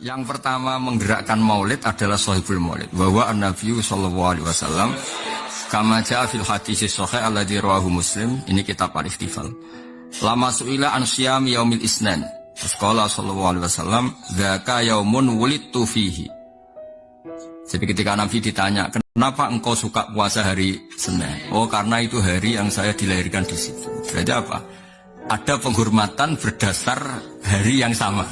Yang pertama menggerakkan maulid adalah sahibul maulid. Bahwa Nabi sallallahu alaihi wasallam kama jaa fil hadis sahih alladzi rawahu Muslim, ini kitab al-Ihtifal. Lama suila an syam yaumil isnan. Qala sallallahu alaihi wasallam, "Dzaka yaumun wulidtu fihi." Jadi ketika Nabi ditanya, "Kenapa engkau suka puasa hari Senin?" Oh, karena itu hari yang saya dilahirkan di situ. Berarti apa? Ada penghormatan berdasar hari yang sama.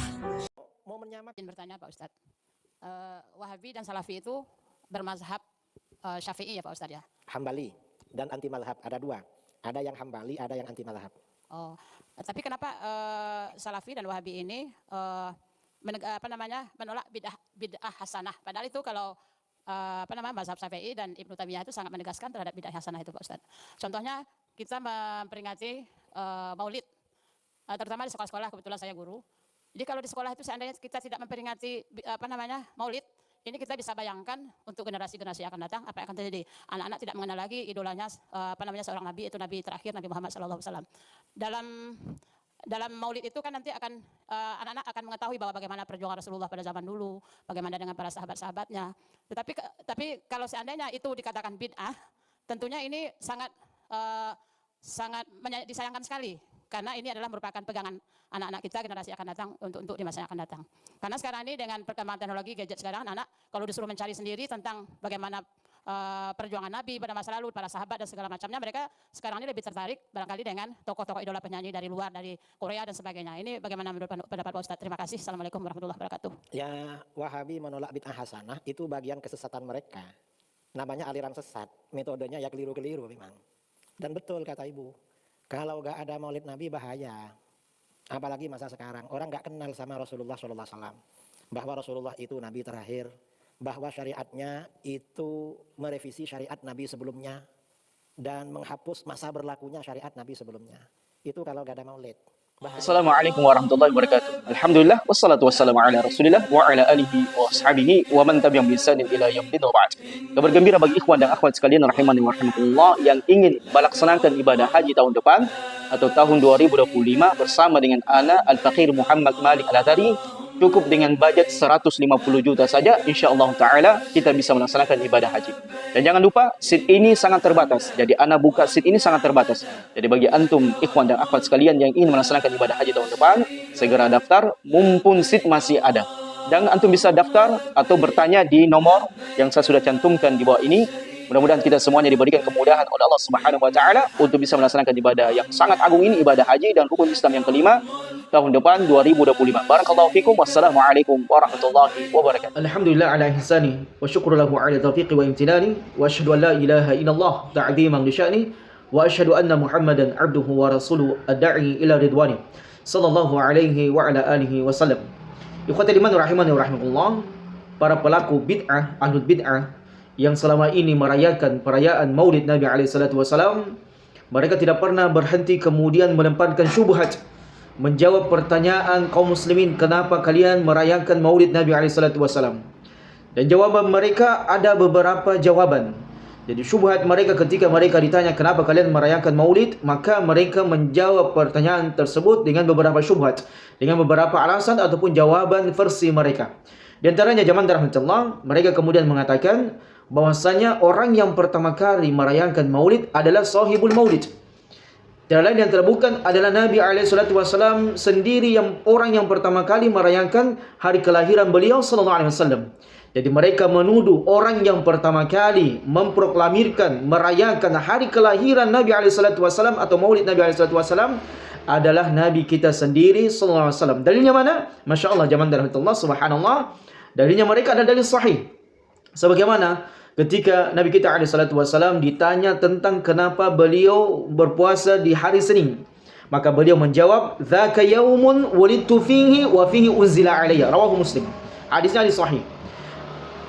Bertanya Pak Ustadz, Wahabi dan Salafi itu bermazhab Syafi'i ya Pak Ustadz ya? Hambali dan anti mazhab ada dua, ada yang Hambali, ada yang anti mazhab. Oh, tapi kenapa Salafi dan Wahabi ini menolak bid'ah hasanah? Padahal itu kalau mazhab Syafi'i dan Ibnu Taimiyah itu sangat menegaskan terhadap bid'ah hasanah itu Pak Ustadz. Contohnya kita memperingati Maulid, terutama di sekolah-sekolah, kebetulan saya guru. Jadi kalau di sekolah itu seandainya kita tidak memperingati Maulid, ini kita bisa bayangkan untuk generasi-generasi yang akan datang apa yang akan terjadi. Anak-anak tidak mengenal lagi idolanya seorang nabi, itu nabi terakhir, Nabi Muhammad SAW. Dalam Maulid itu kan nanti akan anak-anak akan mengetahui bahwa bagaimana perjuangan Rasulullah pada zaman dulu, bagaimana dengan para sahabat-sahabatnya. Tapi kalau seandainya itu dikatakan bid'ah, tentunya ini sangat disayangkan sekali. Karena ini adalah merupakan pegangan anak-anak kita, generasi akan datang untuk di masa yang akan datang. Karena sekarang ini dengan perkembangan teknologi gadget sekarang, anak kalau disuruh mencari sendiri tentang bagaimana perjuangan Nabi pada masa lalu, para sahabat dan segala macamnya, mereka sekarang ini lebih tertarik barangkali dengan tokoh-tokoh idola penyanyi dari luar, dari Korea dan sebagainya. Ini bagaimana menurut pendapat Pak Ustadz? Terima kasih. Assalamualaikum warahmatullahi wabarakatuh. Ya, Wahabi menolak bid'ah hasanah itu bagian kesesatan mereka. Namanya aliran sesat, metodenya ya keliru-keliru memang. Dan betul kata Ibu. Kalau nggak ada maulid Nabi bahaya. Apalagi masa sekarang. Orang nggak kenal sama Rasulullah SAW. Bahwa Rasulullah itu Nabi terakhir. Bahwa syariatnya itu merevisi syariat Nabi sebelumnya. Dan menghapus masa berlakunya syariat Nabi sebelumnya. Itu kalau nggak ada maulid. Assalamualaikum warahmatullahi wabarakatuh. Alhamdulillah wassalatu wassalamu ala Rasulillah wa ala alihi wa ashabihi wa man tabi'ahum bi ihsanin ila yaumil ba'd. Kabar gembira bagi ikhwan dan akhwat sekalian rahimani wa rahimakumullah yang ingin melaksanakan ibadah haji tahun depan atau tahun 2025 bersama dengan ana Al-Faqir Muhammad Malik Al-Athari. Cukup dengan budget 150 juta saja, insyaallah ta'ala kita bisa melaksanakan ibadah haji. Dan jangan lupa, seat ini sangat terbatas. Jadi ana buka seat ini sangat terbatas. Jadi bagi antum, ikhwan dan akhwat sekalian yang ingin melaksanakan ibadah haji tahun depan, segera daftar, mumpun seat masih ada. Dan antum bisa daftar atau bertanya di nomor yang saya sudah cantumkan di bawah ini. Mudah-mudahan kita semuanya diberikan kemudahan oleh Allah Subhanahu wa taala untuk bisa melaksanakan ibadah yang sangat agung ini, ibadah haji dan rukun Islam yang kelima tahun depan 2025. Barakallahu fikum. Wassalamualaikum warahmatullahi wabarakatuh. Alhamdulillah ala ihsani wa syukru lahu ala taufiqi wa imtinani wa asyhadu an la ilaha illallah ta'dhiman li sya'ni wa asyhadu anna Muhammadan 'abduhu wa rasuluhu ad-da'i ila ridwani sallallahu alaihi wa ala alihi wasallam. Ikhwatul iman rahimani wa rahimakumullah, para pelaku bid'ah, ahlul bid'ah yang selama ini merayakan perayaan Maulid Nabi SAW, mereka tidak pernah berhenti kemudian melemparkan syubhat, menjawab pertanyaan kaum muslimin, kenapa kalian merayakan Maulid Nabi SAW? Dan jawaban mereka ada beberapa jawaban. Jadi syubhat mereka ketika mereka ditanya kenapa kalian merayakan Maulid, maka mereka menjawab pertanyaan tersebut dengan beberapa syubhat, dengan beberapa alasan ataupun jawaban versi mereka. Di antaranya zaman rahmatullah, mereka kemudian mengatakan bahwasanya orang yang pertama kali merayakan Maulid adalah sahibul Maulid. Dan lain yang terbukan adalah Nabi SAW sendiri yang orang yang pertama kali merayakan hari kelahiran beliau SAW. Jadi mereka menuduh orang yang pertama kali memproklamirkan merayakan hari kelahiran Nabi SAW atau Maulid Nabi SAW adalah Nabi kita sendiri SAW. Dalilnya mana? Masya Allah, zaman rahmatullah, subhanallah. Dalilnya mereka adalah dalil sahih. Sebagaimana ketika Nabi kita SAW ditanya tentang kenapa beliau berpuasa di hari Senin, maka beliau menjawab, "Dzaka yaumun wulidtu fihi wa fihi unzila alayya." Rawahu Muslim. Hadisnya sahih.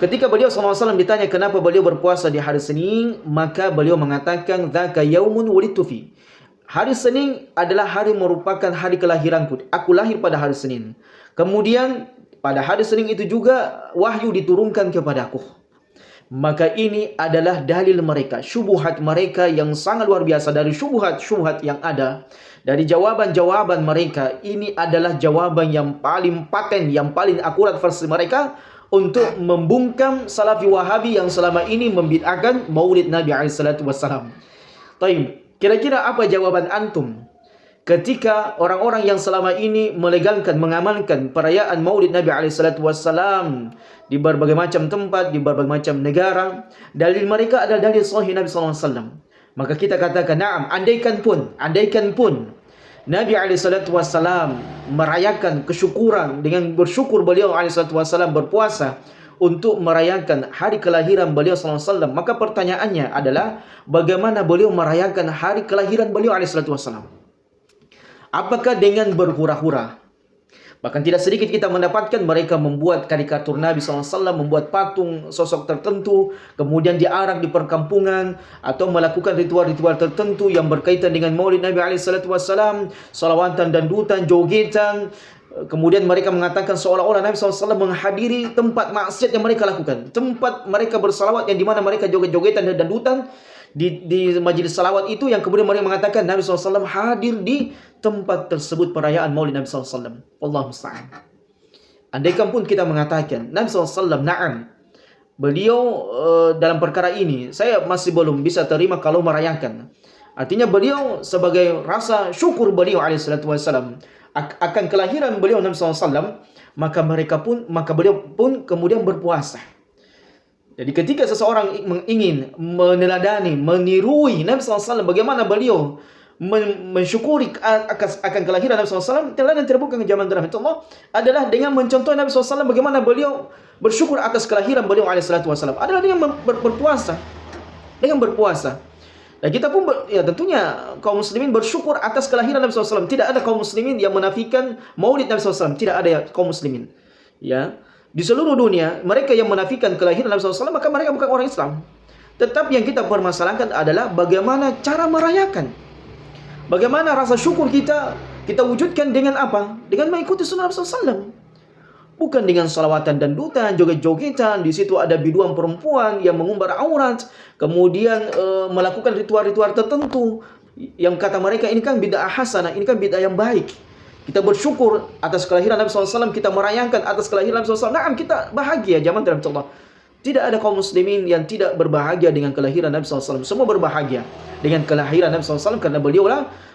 Ketika beliau SAW ditanya kenapa beliau berpuasa di hari Senin, maka beliau mengatakan, "Dzaka yaumun wulidtu fihi." Hari Senin adalah hari merupakan hari kelahiranku. Aku lahir pada hari Senin. Kemudian pada hari Senin itu juga wahyu diturunkan kepadaku. maka ini adalah dalil mereka, syubhat mereka yang sangat luar biasa. Dari syubhat-syubhat yang ada, dari jawaban-jawaban mereka, ini adalah jawaban yang paling paten, yang paling akurat versi mereka untuk membungkam Salafi Wahabi yang selama ini membid'ahkan Maulid Nabi SAW. Taib, kira-kira apa jawaban antum ketika orang-orang yang selama ini melegalkan, mengamalkan perayaan Maulid Nabi SAW di berbagai macam tempat, di berbagai macam negara, dalil mereka adalah dalil sahih Nabi SAW. Maka kita katakan, na'am, andaikan pun Nabi SAW merayakan kesyukuran dengan bersyukur beliau SAW berpuasa untuk merayakan hari kelahiran beliau SAW, maka pertanyaannya adalah bagaimana beliau merayakan hari kelahiran beliau SAW? Apakah dengan berhura-hura? Bahkan tidak sedikit kita mendapatkan mereka membuat karikatur Nabi SAW, membuat patung sosok tertentu, kemudian diarak di perkampungan, atau melakukan ritual-ritual tertentu yang berkaitan dengan Maulid Nabi SAW, salawatan dan dutan, jogetan. Kemudian mereka mengatakan seolah-olah Nabi SAW menghadiri tempat maksiat yang mereka lakukan, tempat mereka bersalawat yang dimana mereka joget-jogetan dan dutan di majelis salawat itu, yang kemudian mereka mengatakan Nabi SAW hadir di tempat tersebut perayaan Maulid Nabi SAW. Wallahu musta'an. Andaikan pun kita mengatakan Nabi SAW, na'am, beliau dalam perkara ini saya masih belum bisa terima kalau merayakan. Artinya beliau sebagai rasa syukur beliau SAW akan kelahiran beliau Nabi SAW, maka beliau pun kemudian berpuasa. Jadi ketika seseorang ingin meneladani, menirui Nabi SAW, bagaimana beliau mensyukuri akan kelahiran Nabi SAW, teladan terbuka ke zaman rahmatullah adalah dengan mencontoh Nabi SAW bagaimana beliau bersyukur atas kelahiran beliau SAW, adalah dengan berpuasa. Dan kita pun ya tentunya kaum muslimin bersyukur atas kelahiran Nabi SAW. Tidak ada kaum muslimin yang menafikan Maulid Nabi SAW. Tidak ada kaum muslimin. Ya, di seluruh dunia mereka yang menafikan kelahiran Nabi SAW, maka mereka bukan orang Islam. Tetapi yang kita permasalahkan adalah bagaimana cara merayakan. Bagaimana rasa syukur kita wujudkan dengan apa? Dengan mengikuti sunnah Nabi SAW. Bukan dengan salawatan dan dutan, joget-jogetan. Di situ ada biduan perempuan yang mengumbar aurat, kemudian melakukan ritual-ritual tertentu yang kata mereka ini kan bid'ah hasanah, ini kan bid'ah yang baik. Kita bersyukur atas kelahiran Nabi SAW, kita merayakan atas kelahiran Nabi SAW. Nah, kita bahagia zaman dalam Allah. Tidak ada kaum muslimin yang tidak berbahagia dengan kelahiran Nabi SAW. Semua berbahagia dengan kelahiran Nabi SAW karena beliaulah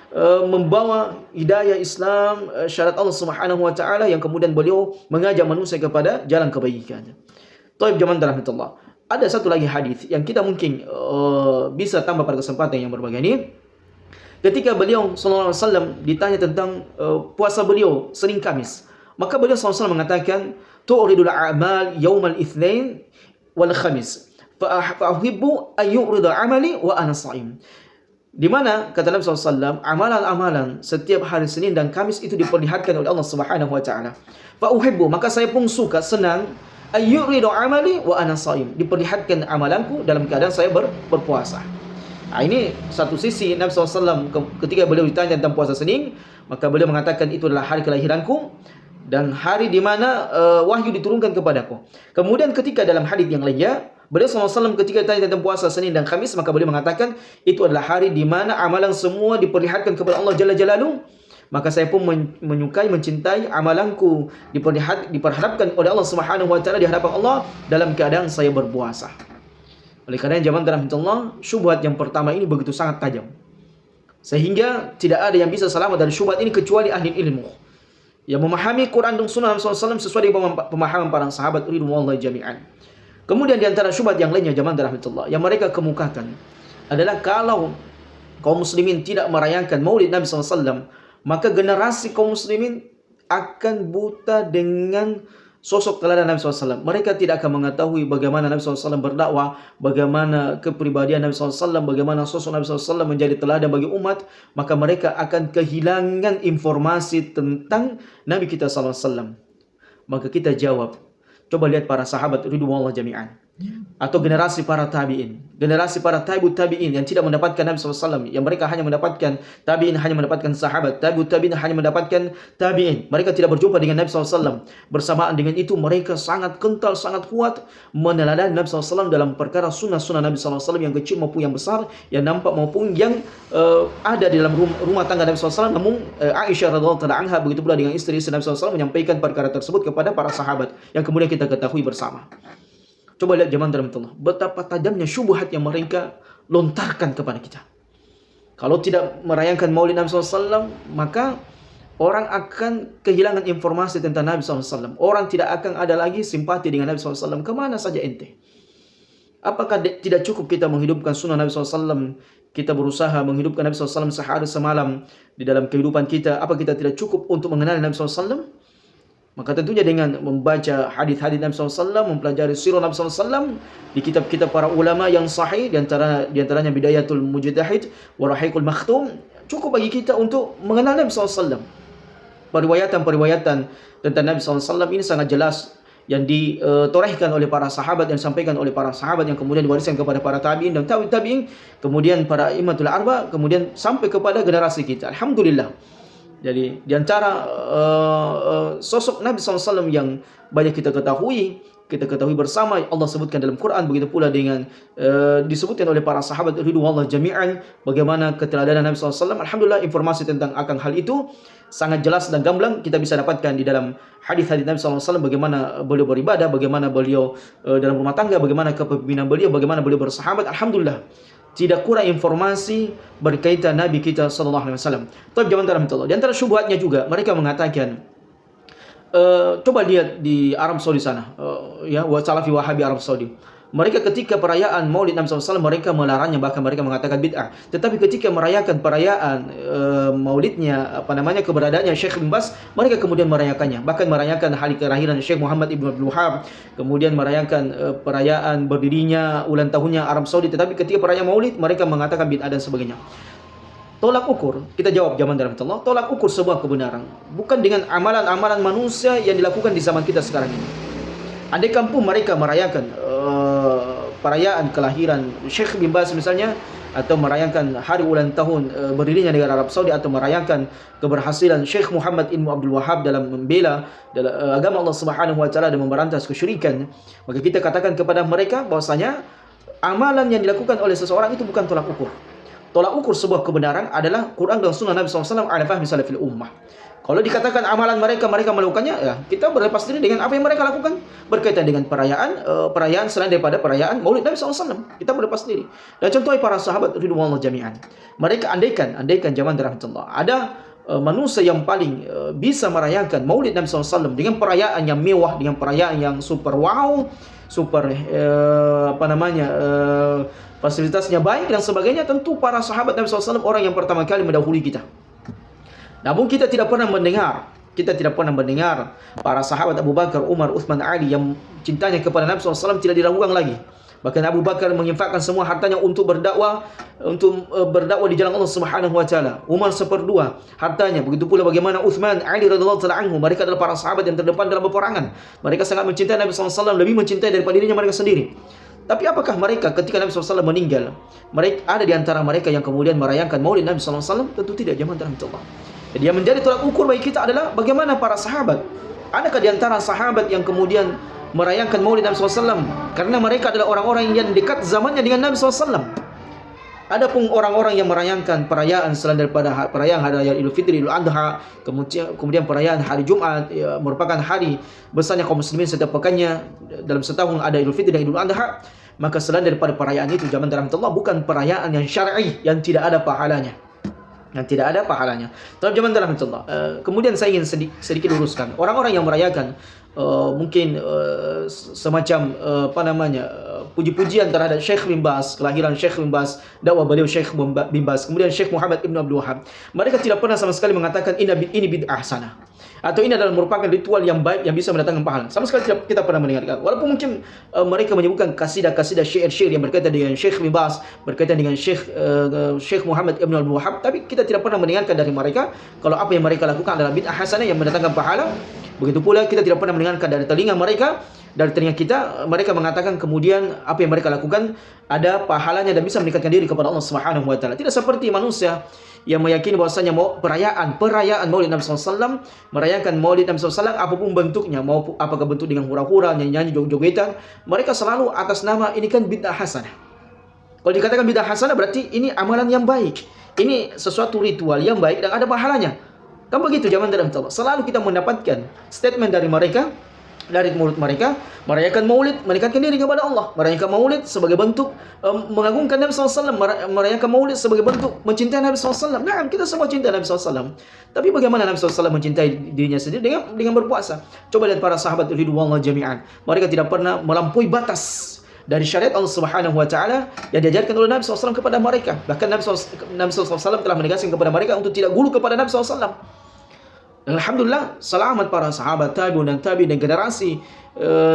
membawa hidayah Islam, syariat Allah Subhanahu wa taala, yang kemudian beliau mengajak manusia kepada jalan kebaikan. Taib zaman rahmatullah. Ada satu lagi hadis yang kita mungkin bisa tambah pada kesempatan yang berbahagia ini. Ketika beliau sallallahu alaihi wasallam ditanya tentang puasa beliau Senin Kamis, maka beliau sallallahu alaihi wasallam mengatakan, tu'ridul a'mal yaumal itsnain wal khamis fa uhibbu an yu'rida 'amali wa ana sha'im. Di mana kata Nabi SAW, amalan-amalan setiap hari Senin dan Kamis itu diperlihatkan oleh Allah Subhanahu wa taala. Fa uhibbu, maka saya pun suka, senang, ayyuridu amali wa ana shaim, diperlihatkan amalanku dalam keadaan saya berpuasa. Nah, ini satu sisi Nabi SAW ketika beliau ditanya tentang puasa Senin, maka beliau mengatakan itu adalah hari kelahiranku dan hari di mana wahyu diturunkan kepadaku. Kemudian ketika dalam hadis yang lainnya, beliau SAW ketika ditanya tentang puasa Senin dan Kamis, maka beliau mengatakan itu adalah hari di mana amalan semua diperlihatkan kepada Allah Jalla Jalaluhu. Maka saya pun menyukai, mencintai amalanku diperhadapkan oleh Allah Subhanahu wa taala di hadapan Allah dalam keadaan saya berpuasa. Oleh karena zaman rahmatullah, syubhat yang pertama ini begitu sangat tajam. Sehingga tidak ada yang bisa selamat dari syubhat ini kecuali ahli ilmu yang memahami Quran dan Sunnah Nabi SAW sesuai dengan pemahaman para sahabat ridwanullahi jami'an. Kemudian di antara syubhat yang lainnya zaman rahmatullah yang mereka kemukakan adalah kalau kaum muslimin tidak merayakan Maulid Nabi SAW, maka generasi kaum muslimin akan buta dengan sosok teladan Nabi SAW. Mereka tidak akan mengetahui bagaimana Nabi SAW berdakwah, bagaimana kepribadian Nabi SAW, bagaimana sosok Nabi SAW menjadi teladan bagi umat. Maka mereka akan kehilangan informasi tentang Nabi kita SAW. Maka kita jawab, coba lihat para sahabat ridwanullah jami'an. atau generasi para tabi'in, generasi para tabi'in yang tidak mendapatkan Nabi SAW, yang mereka hanya mendapatkan tabi'in, hanya mendapatkan sahabat, tabi'in hanya mendapatkan tabi'in. Mereka tidak berjumpa dengan Nabi SAW. Bersamaan dengan itu mereka sangat kental, sangat kuat meneladani Nabi SAW dalam perkara sunnah-sunnah Nabi SAW yang kecil maupun yang besar, yang nampak maupun yang ada di dalam rumah tangga Nabi SAW. Namun Aisyah radhiyallahu anha begitu pula dengan istri Nabi SAW menyampaikan perkara tersebut kepada para sahabat yang kemudian kita ketahui bersama. Coba lihat zaman dalam Allah, betapa tajamnya syubhat yang mereka lontarkan kepada kita. Kalau tidak merayakan Maulid Nabi SAW, maka orang akan kehilangan informasi tentang Nabi SAW. Orang tidak akan ada lagi simpati dengan Nabi SAW. Kemana saja ente? Apakah tidak cukup kita menghidupkan sunnah Nabi SAW? Kita berusaha menghidupkan Nabi SAW sehari semalam di dalam kehidupan kita. Apa kita tidak cukup untuk mengenal Nabi SAW? Maka tentunya dengan membaca hadis-hadis Nabi SAW, mempelajari sirah Nabi SAW di kitab-kitab para ulama yang sahih, di antaranya Bidayatul Mujtahid wa Rahiqul Makhtum, cukup bagi kita untuk mengenal Nabi SAW. Periwayatan-periwayatan tentang Nabi SAW ini sangat jelas yang ditorehkan oleh para sahabat, yang disampaikan oleh para sahabat, yang kemudian diwariskan kepada para tabi'in dan tabi'in, kemudian para imamatul arba, kemudian sampai kepada generasi kita. Alhamdulillah. Jadi di antara sosok Nabi SAW yang banyak kita ketahui bersama, Allah sebutkan dalam Quran, begitu pula dengan disebutkan oleh para sahabat ridwanullah jami'an, bagaimana keteladanan Nabi SAW. Alhamdulillah, informasi tentang akan hal itu sangat jelas dan gamblang kita bisa dapatkan di dalam hadis-hadis Nabi SAW, bagaimana beliau beribadah, bagaimana beliau dalam rumah tangga, bagaimana kepemimpinan beliau, bagaimana beliau bersahabat. Alhamdulillah, tidak kurang informasi berkaitan Nabi kita sallallahu alaihi wasallam. Tapi zaman rahmatullah. Di antara syubhatnya juga mereka mengatakan, coba lihat di Arab Saudi sana, Salafi Wahabi Arab Saudi. Mereka ketika perayaan Maulid Nabi SAW mereka melarangnya, bahkan mereka mengatakan bid'ah. Tetapi ketika merayakan perayaan Maulidnya, keberadaannya Syekh bin Baz, mereka kemudian merayakannya. Bahkan merayakan hari kelahiran Syekh Muhammad ibn Abdul Wahhab, kemudian merayakan perayaan berdirinya ulang tahunnya Arab Saudi. Tetapi ketika perayaan Maulid mereka mengatakan bid'ah dan sebagainya. Tolak ukur, kita jawab zaman dalam Allah, tolak ukur sebuah kebenaran bukan dengan amalan-amalan manusia yang dilakukan di zaman kita sekarang ini. Andai kampung mereka merayakan perayaan kelahiran Syekh bin Baz misalnya, atau merayakan hari ulang tahun berdirinya negara Arab Saudi, atau merayakan keberhasilan Syekh Muhammad ibn Abdul Wahhab dalam membela agama Allah Subhanahu wa taala dan memberantas kesyirikan, maka kita katakan kepada mereka bahwasanya amalan yang dilakukan oleh seseorang itu bukan tolak ukur. Tolak ukur sebuah kebenaran adalah Quran dan Sunnah Nabi SAW ala fahmi salafil ummah. Kalau dikatakan amalan mereka melakukannya, ya kita berlepas diri dengan apa yang mereka lakukan berkaitan dengan perayaan selain daripada perayaan Maulid Nabi SAW. Kita berlepas diri. Dan contohnya para sahabat ridwanullah jami'an. Mereka andaikan zaman rahmatullah ada manusia yang paling bisa merayakan Maulid Nabi SAW dengan perayaan yang mewah, dengan perayaan yang super wow, super fasilitasnya baik dan sebagainya, tentu para sahabat Nabi SAW orang yang pertama kali mendahului kita. Namun kita tidak pernah mendengar para sahabat Abu Bakar, Umar, Uthman, Ali yang cintanya kepada Nabi SAW tidak diragukan lagi. Bahkan Abu Bakar menginfakkan semua hartanya untuk berdakwah di jalan Allah Subhanahu wa taala. Umar 1/2 hartanya. Begitu pula bagaimana Uthman, Ali radhiyallahu taala anhu. Mereka adalah para sahabat yang terdepan dalam peperangan. Mereka sangat mencintai Nabi SAW, lebih mencintai daripada dirinya mereka sendiri. Tapi apakah mereka ketika Nabi SAW meninggal, mereka ada di antara mereka yang kemudian merayakan Maulid Nabi SAW? Tentu tidak, zaman rahmatullah. Jadi yang menjadi tolak ukur bagi kita adalah bagaimana para sahabat. Adakah di antara sahabat yang kemudian merayakan Maulid Nabi SAW karena mereka adalah orang-orang yang dekat zamannya dengan Nabi SAW? Adapun orang-orang yang merayakan perayaan selain daripada perayaan hari raya Idul Fitri, Idul Adha, kemudian perayaan hari Jumat, merupakan hari besarnya kaum muslimin setiap pekannya, dalam setahun ada Idul Fitri dan Idul Adha, maka selain daripada perayaan itu zaman rahmatullah bukan perayaan yang syar'i, yang tidak ada pahalanya. Tapi zaman rahmatullah. Kemudian saya ingin sedikit luruskan orang-orang yang merayakan mungkin semacam puji-pujian terhadap Syekh bin Baz, kelahiran Syekh bin Baz, dakwah beliau Syekh bin Baz, kemudian Syekh Muhammad ibn Abdul Wahhab. Mereka tidak pernah sama sekali mengatakan ini bid'ah hasanah, atau ini adalah merupakan ritual yang baik yang bisa mendatangkan pahala. Sama sekali tidak kita pernah mendengarkan. Walaupun mungkin mereka menyebutkan kasidah-kasidah syair-syair yang berkaitan dengan Syekh bin Baz, berkaitan dengan Syekh Muhammad ibn Abdul Wahhab, tapi kita tidak pernah mendengarkan dari mereka kalau apa yang mereka lakukan adalah bid'ah hasanah yang mendatangkan pahala. Begitu pula kita tidak pernah mendengarkan dari telinga mereka, dari telinga kita, mereka mengatakan kemudian apa yang mereka lakukan ada pahalanya dan bisa meningkatkan diri kepada Allah Subhanahu wa taala. Tidak seperti manusia yang meyakini bahwasanya perayaan Maulid Nabi SAW, merayakan Maulid Nabi SAW apapun bentuknya, mau apakah bentuk dengan hura-hura, nyanyi-nyanyi, joget-jogetan, mereka selalu atas nama ini kan bid'ah hasanah. Kalau dikatakan bid'ah hasanah berarti ini amalan yang baik. Ini sesuatu ritual yang baik dan ada pahalanya. Kan begitu zaman dalam Allah. Selalu kita mendapatkan statement dari mereka, dari mulut mereka, merayakan Maulid, mendekatkan diri kepada Allah. Merayakan Maulid sebagai bentuk mengagungkan Nabi SAW. Merayakan Maulid sebagai bentuk mencintai Nabi SAW. Nah, kita semua cinta Nabi SAW. Tapi bagaimana Nabi SAW mencintai dirinya sendiri? Dengan berpuasa. Coba lihat para sahabat ridwanullah jami'an. Mereka tidak pernah melampaui batas dari syariat Allah Subhanahu wa taala yang diajarkan oleh Nabi SAW kepada mereka. Bahkan Nabi SAW telah menegaskan kepada mereka untuk tidak gulu kepada Nabi SAW. Alhamdulillah, selamat para sahabat tabi'un dan tabi'in dan generasi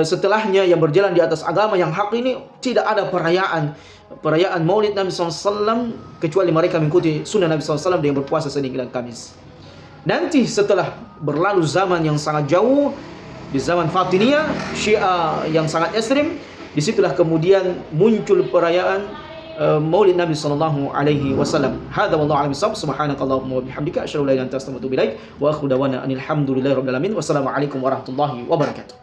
setelahnya yang berjalan di atas agama yang hak ini. Tidak ada perayaan Maulid Nabi SAW kecuali mereka mengikuti sunnah Nabi SAW dengan berpuasa Senin dan Kamis. Nanti setelah berlalu zaman yang sangat jauh, di zaman Fatimiyah, Syiah yang sangat ekstrim, disitulah kemudian muncul perayaan Maulid Nabi sallallahu alaihi wasallam. Hadza wallahu a'lam bissawab. Subhanakallahumma wa bihamdika asyhadu an la ilaha illa anta astaghfiruka wa atubu ilaik wa akhiru da'wana alhamdulillahi rabbil alamin. Wassalamu alaikum warahmatullahi wabarakatuh.